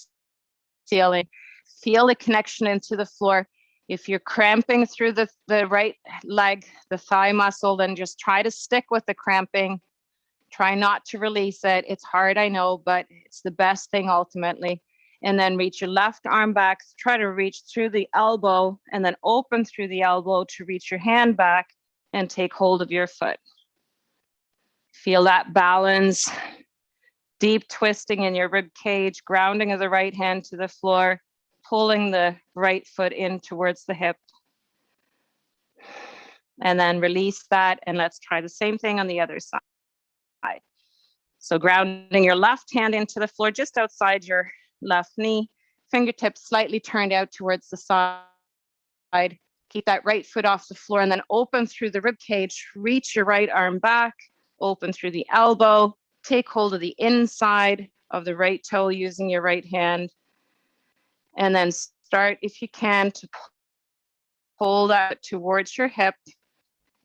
ceiling. Feel the connection into the floor. If you're cramping through the right leg, the thigh muscle, then just try to stick with the cramping. Try not to release it. It's hard, I know, but it's the best thing ultimately. And then reach your left arm back, try to reach through the elbow and then open through the elbow to reach your hand back and take hold of your foot. Feel that balance, deep twisting in your rib cage, grounding of the right hand to the floor, pulling the right foot in towards the hip. And then release that, and let's try the same thing on the other side. So grounding your left hand into the floor just outside your left knee, fingertips slightly turned out towards the side. Keep that right foot off the floor and then open through the rib cage, reach your right arm back, open through the elbow, take hold of the inside of the right toe using your right hand, and then start, if you can, to pull that towards your hip.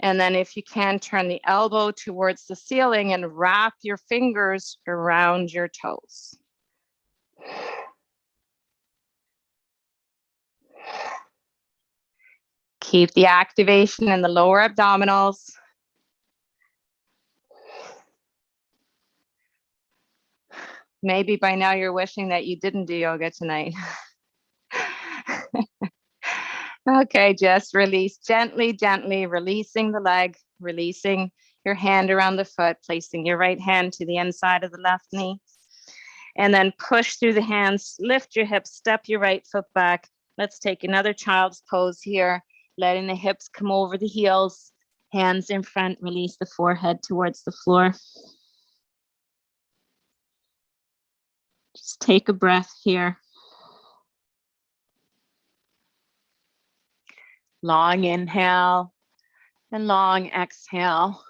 And then if you can, turn the elbow towards the ceiling and wrap your fingers around your toes. Keep the activation in the lower abdominals. Maybe by now you're wishing that you didn't do yoga tonight. Okay, just release gently, gently, releasing the leg, releasing your hand around the foot, placing your right hand to the inside of the left knee. And then push through the hands, lift your hips, step your right foot back. Let's take another child's pose here, letting the hips come over the heels, hands in front, release the forehead towards the floor. Just take a breath here. Long inhale and long exhale.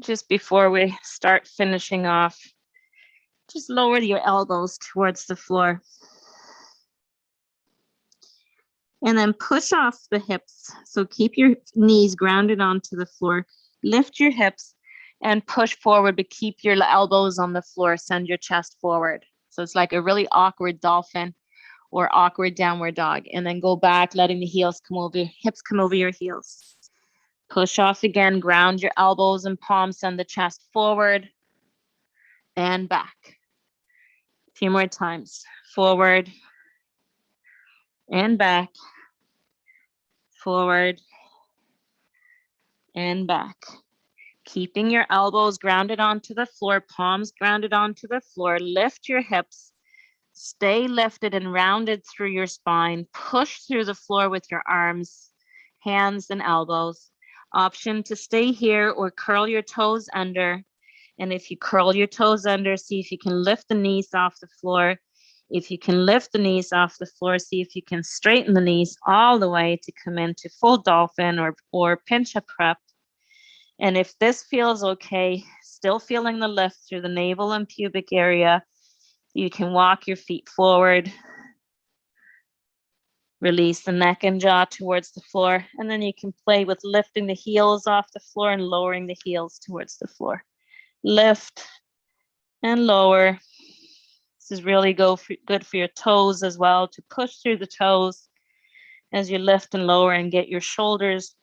Just before we start finishing off, just lower your elbows towards the floor. And then push off the hips. So keep your knees grounded onto the floor. Lift your hips and push forward, but keep your elbows on the floor. Send your chest forward. So it's like a really awkward dolphin or awkward downward dog. And then go back, letting the heels come over, hips come over your heels. Push off again, ground your elbows and palms, send the chest forward and back. A few more times. Forward and back. Forward and back. Keeping your elbows grounded onto the floor, palms grounded onto the floor. Lift your hips. Stay lifted and rounded through your spine. Push through the floor with your arms, hands, and elbows. Option to stay here or curl your toes under. And if you curl your toes under, see if you can lift the knees off the floor. If you can lift the knees off the floor, see if you can straighten the knees all the way to come into full dolphin or pinch up prep. And if this feels okay, still feeling the lift through the navel and pubic area, you can walk your feet forward. Release the neck and jaw towards the floor. And then you can play with lifting the heels off the floor and lowering the heels towards the floor. Lift and lower. This is really good for your toes as well, to push through the toes as you lift and lower and get your shoulders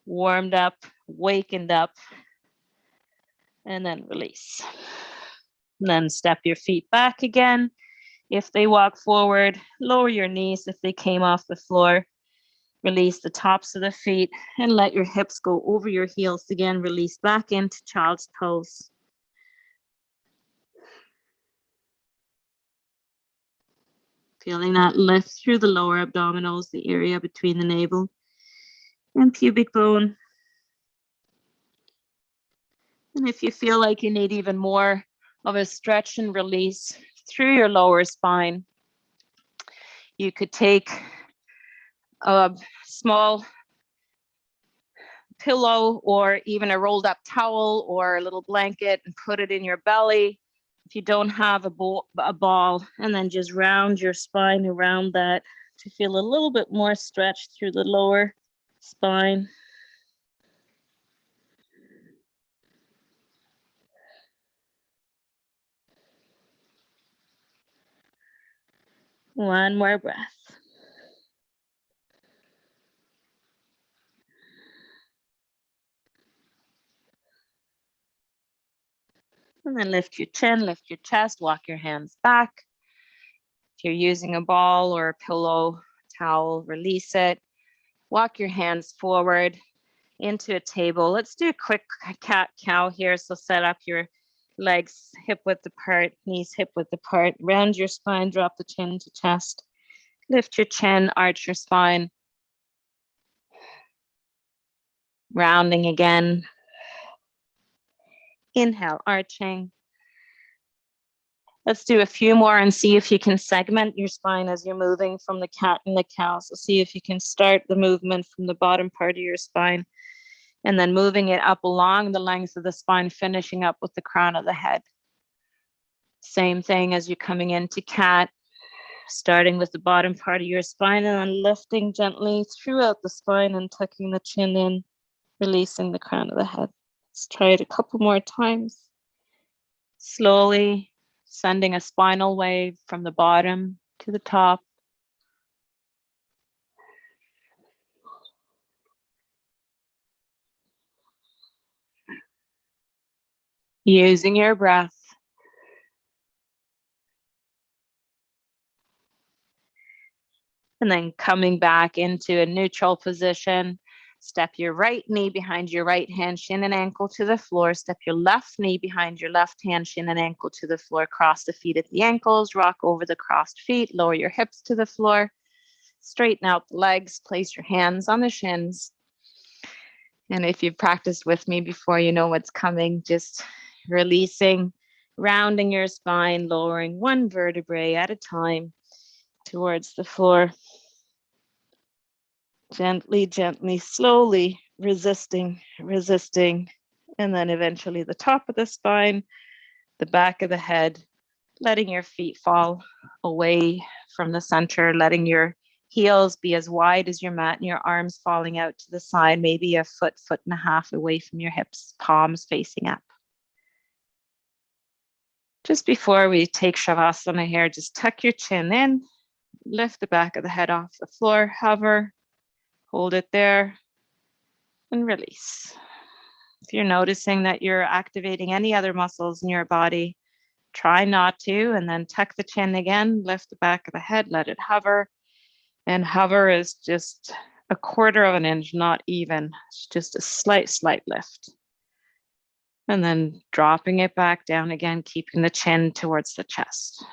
warmed up, wakened up, and then release. And then step your feet back again. If they walk forward, lower your knees if they came off the floor. Release the tops of the feet and let your hips go over your heels again. Release back into child's pose. Feeling that lift through the lower abdominals, the area between the navel and pubic bone. And if you feel like you need even more of a stretch and release through your lower spine, you could take a small pillow or even a rolled up towel or a little blanket and put it in your belly. If you don't have a ball, and then just round your spine around that to feel a little bit more stretch through the lower spine. One more breath. And then lift your chin, lift your chest, walk your hands back. If you're using a ball or a pillow, towel, release it. Walk your hands forward into a table. Let's do a quick cat-cow here. So set up your legs hip width apart, knees hip width apart. Round your spine, drop the chin to chest. Lift your chin, arch your spine. Rounding again. Inhale, arching. Let's do a few more and see if you can segment your spine as you're moving from the cat and the cow. So see if you can start the movement from the bottom part of your spine and then moving it up along the length of the spine, finishing up with the crown of the head. Same thing as you're coming into cat, starting with the bottom part of your spine and then lifting gently throughout the spine and tucking the chin in, releasing the crown of the head. Let's try it a couple more times. Slowly sending a spinal wave from the bottom to the top. Using your breath. And then coming back into a neutral position. Step your right knee behind your right hand, shin and ankle to the floor. Step your left knee behind your left hand, shin and ankle to the floor. Cross the feet at the ankles, rock over the crossed feet, lower your hips to the floor. Straighten out the legs, place your hands on the shins. And if you've practiced with me before, you know what's coming. Just releasing, rounding your spine, lowering one vertebrae at a time towards the floor. Gently, gently, slowly resisting, and then eventually the top of the spine, the back of the head, letting your feet fall away from the center, letting your heels be as wide as your mat and your arms falling out to the side, maybe a foot and a half away from your hips, palms facing up. Just before we take Shavasana here, just tuck your chin in, lift the back of the head off the floor, hover, hold it there, and release. If you're noticing that you're activating any other muscles in your body, try not to, and then tuck the chin again, lift the back of the head, let it hover. And hover is just a quarter of an inch, not even. It's just a slight lift. And then dropping it back down again, keeping the chin towards the chest.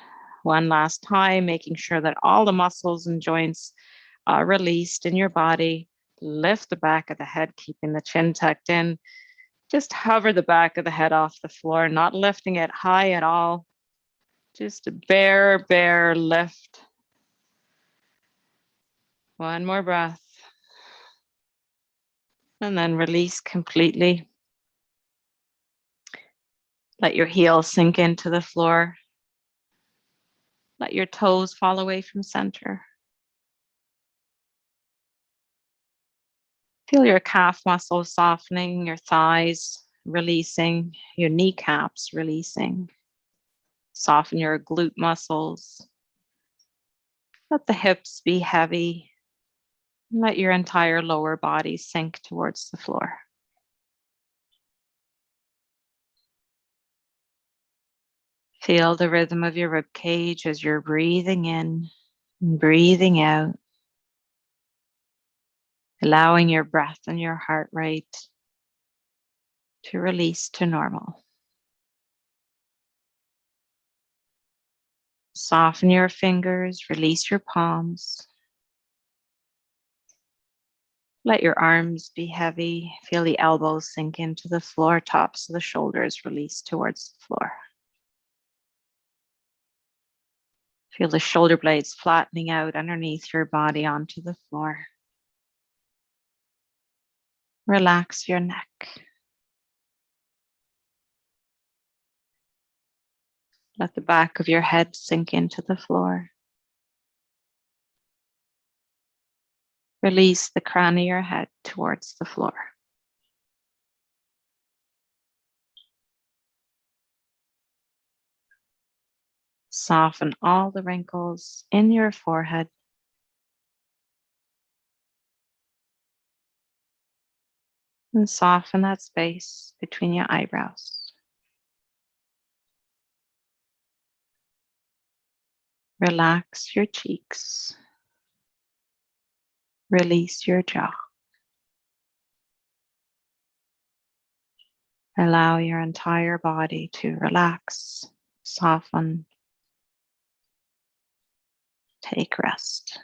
One last time, making sure that all the muscles and joints are released in your body. Lift the back of the head, keeping the chin tucked in. Just hover the back of the head off the floor, not lifting it high at all. Just a bare lift. One more breath. And then release completely. Let your heels sink into the floor. Let your toes fall away from center. Feel your calf muscles softening, your thighs releasing, your kneecaps releasing. Soften your glute muscles. Let the hips be heavy. Let your entire lower body sink towards the floor. Feel the rhythm of your rib cage as you're breathing in and breathing out, allowing your breath and your heart rate to release to normal. Soften your fingers, release your palms. Let your arms be heavy. Feel the elbows sink into the floor, tops of the shoulders release towards the floor. Feel the shoulder blades flattening out underneath your body onto the floor. Relax your neck. Let the back of your head sink into the floor. Release the crown of your head towards the floor. Soften all the wrinkles in your forehead. And soften that space between your eyebrows. Relax your cheeks. Release your jaw. Allow your entire body to relax, soften, take rest.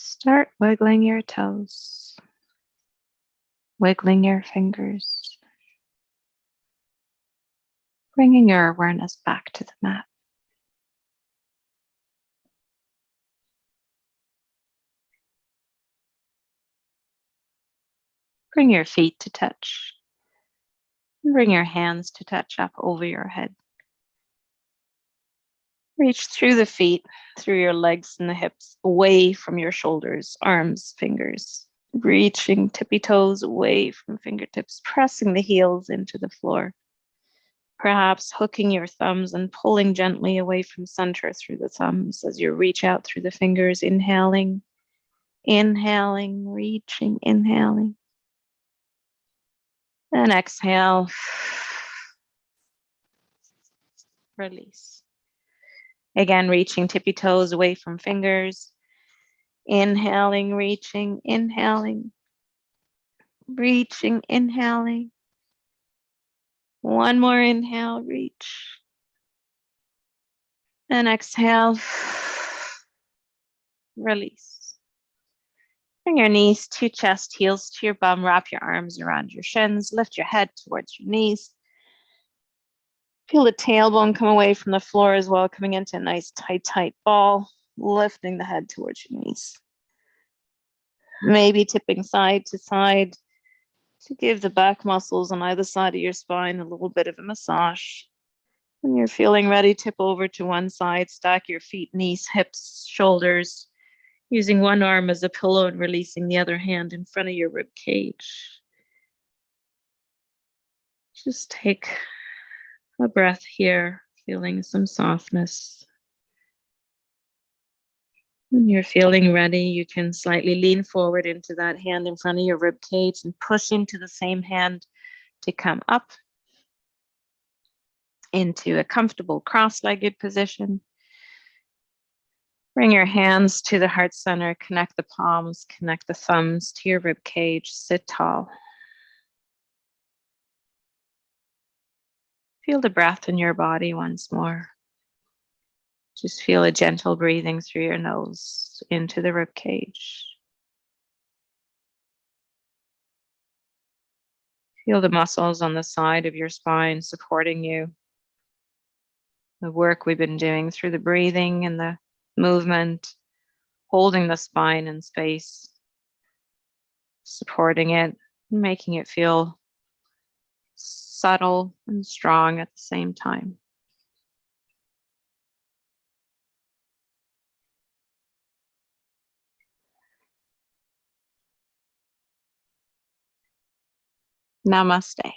Start wiggling your toes, wiggling your fingers, bringing your awareness back to the mat. Bring your feet to touch. Bring your hands to touch up over your head. Reach through the feet, through your legs and the hips, away from your shoulders, arms, fingers. Reaching tippy toes away from fingertips, pressing the heels into the floor. Perhaps hooking your thumbs and pulling gently away from center through the thumbs as you reach out through the fingers, inhaling, inhaling, reaching, inhaling. And exhale. Release. Again, reaching tippy toes away from fingers. Inhaling, reaching, inhaling, reaching, inhaling. One more inhale, reach. And exhale. Release. Bring your knees to chest, heels to your bum. Wrap your arms around your shins. Lift your head towards your knees. Feel the tailbone come away from the floor as well, coming into a nice tight ball. Lifting the head towards your knees. Maybe tipping side to side to give the back muscles on either side of your spine a little bit of a massage. When you're feeling ready, tip over to one side, stack your feet, knees, hips, shoulders, using one arm as a pillow and releasing the other hand in front of your rib cage. Just take a breath here, feeling some softness. When you're feeling ready, you can slightly lean forward into that hand in front of your rib cage and push into the same hand to come up into a comfortable cross-legged position. Bring your hands to the heart center, connect the palms, connect the thumbs to your rib cage, sit tall. Feel the breath in your body once more. Just feel a gentle breathing through your nose into the rib cage. Feel the muscles on the side of your spine supporting you. The work we've been doing through the breathing and the movement, holding the spine in space, supporting it, making it feel subtle and strong at the same time. Namaste.